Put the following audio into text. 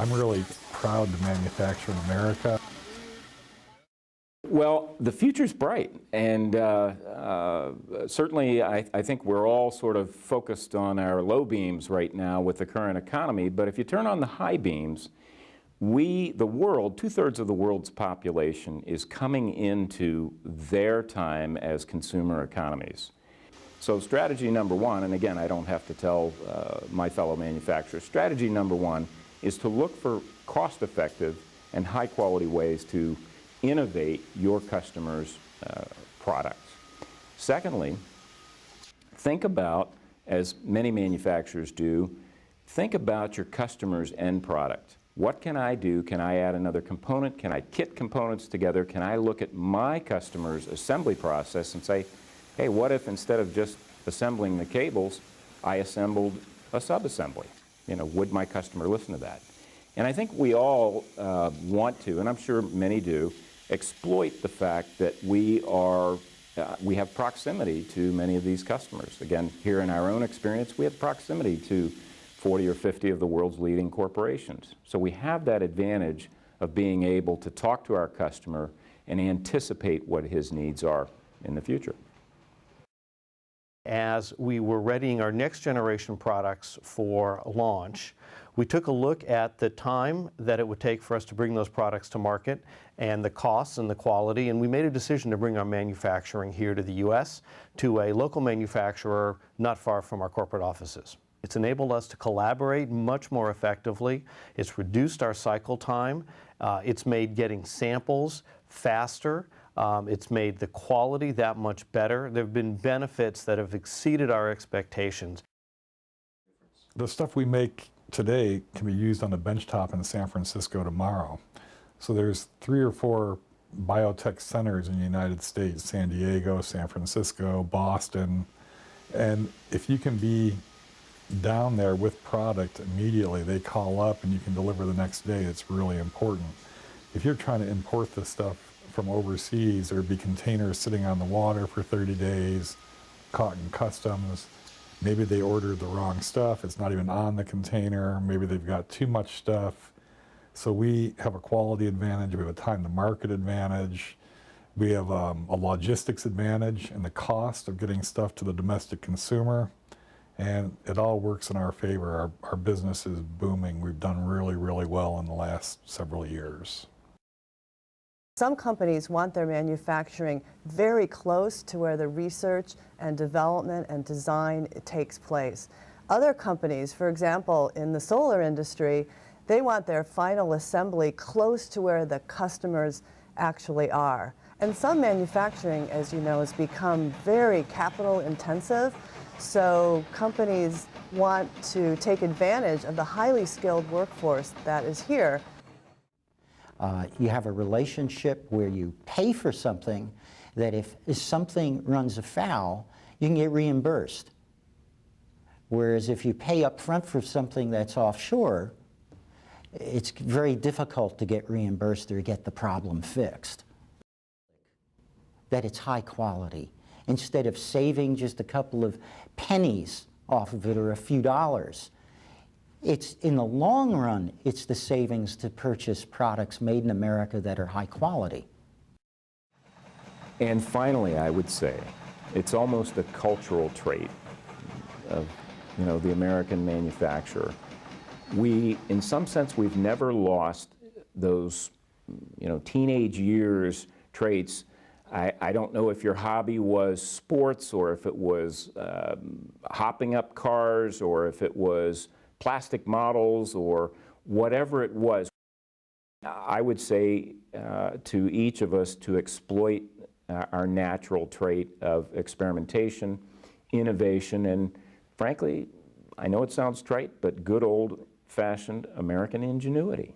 I'm really proud to manufacture in America. Well, the future's bright, and certainly I think we're all sort of focused on our low beams right now with the current economy, but if you turn on the high beams, the world, 2/3 of the world's population is coming into their time as consumer economies. So strategy number one, and again, I don't have to tell my fellow manufacturers, strategy number one is to look for cost-effective and high-quality ways to innovate your customers' products. Secondly, think about, as many manufacturers do, think about your customer's end product. What can I do? Can I add another component? Can I kit components together? Can I look at my customer's assembly process and say, hey, what if instead of just assembling the cables, I assembled a sub-assembly? You know, would my customer listen to that? And I think we all want to, and I'm sure many do, exploit the fact that we have proximity to many of these customers. Again, here in our own experience, we have proximity to 40 or 50 of the world's leading corporations. So we have that advantage of being able to talk to our customer and anticipate what his needs are in the future. As we were readying our next generation products for launch, we took a look at the time that it would take for us to bring those products to market and the costs and the quality, and we made a decision to bring our manufacturing here to the U.S. to a local manufacturer not far from our corporate offices. It's enabled us to collaborate much more effectively. It's reduced our cycle time. It's made getting samples faster. It's made the quality that much better. There have been benefits that have exceeded our expectations. The stuff we make today can be used on the benchtop in San Francisco tomorrow. So there's 3 or 4 biotech centers in the United States, San Diego, San Francisco, Boston, and if you can be down there with product immediately, they call up and you can deliver the next day. It's really important. If you're trying to import this stuff from overseas, there'd be containers sitting on the water for 30 days, caught in customs. Maybe they ordered the wrong stuff. It's not even on the container. Maybe they've got too much stuff. So we have a quality advantage. We have a time to market advantage. We have a logistics advantage in the cost of getting stuff to the domestic consumer. And it all works in our favor. Our business is booming. We've done really, really well in the last several years. Some companies want their manufacturing very close to where the research and development and design takes place. Other companies, for example, in the solar industry, they want their final assembly close to where the customers actually are. And some manufacturing, as you know, has become very capital intensive. So companies want to take advantage of the highly skilled workforce that is here. You have a relationship where you pay for something that if something runs afoul, you can get reimbursed. Whereas if you pay up front for something that's offshore, it's very difficult to get reimbursed or get the problem fixed. That it's high quality. Instead of saving just a couple of pennies off of it or a few dollars, it's in the long run, it's the savings to purchase products made in America that are high quality. And finally, I would say, it's almost a cultural trait of, you know, the American manufacturer. In some sense, we've never lost those, you know, teenage years traits. I don't know if your hobby was sports or if it was hopping up cars or if it was plastic models or whatever it was. I would say to each of us to exploit our natural trait of experimentation, innovation, and frankly, I know it sounds trite, but good old-fashioned American ingenuity.